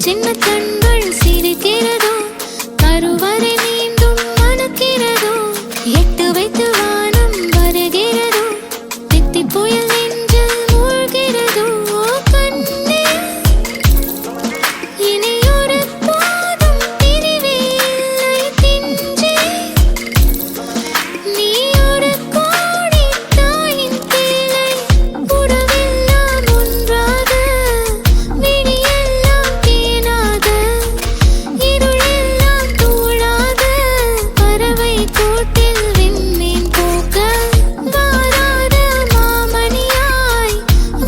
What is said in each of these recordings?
சின்ன கண்கள் சிரிக்கிறதோ, கருவறை மீண்டும் மணக்கிறதோ, எட்டு வைத்து வானம் வருகிறதோ, தித்தி புயல் நெஞ்சில் மூழ்கிறதோ. கண்ணே, இனி ஒரு போதும் பிரிவே இல்லை பிஞ்சே. நீ ஒரு கோடி தாயின் பிள்ளை, உறவெல்லாம் ஒன்றாக, விழியெல்லாம் தேனாக, இருளெல்லாம் தூளாக, பறவை கூட்டில் விண்மீன் போக்க, வாராத மாமணியாய்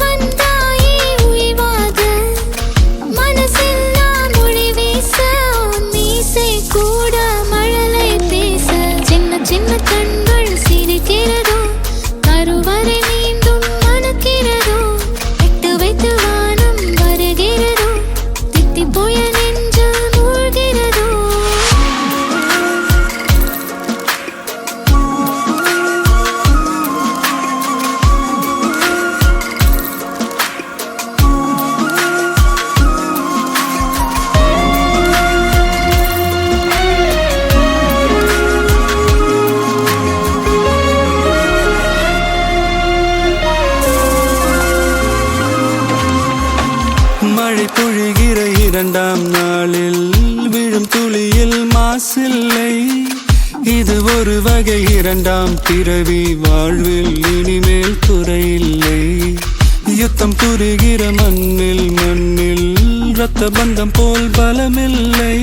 வந்தாயே உய்வாக, மனசெல்லாம் மொழி வீச, மீசை கூட மழலை பேச. சின்ன சின்ன கண்கள் சிரிக்கிறதோ, கருவறை மீண்டும் மணக்கிறதோ, எட்டு வைத்து வானம் வருகிறதோ, தித்தி புயல் நெஞ்சில் மூழ்கிறதோ. மழை பொழிகிற இரண்டாம் நாளில் விழும் துளியில் மாசில்லை. இது ஒரு வகை இரண்டாம் பிறவி, வாழ்வில் இனிமேல் குறையில்லை. யுத்தம் புரிகிற மண்ணில் இரத்த பந்தம் போல் பலமில்லை.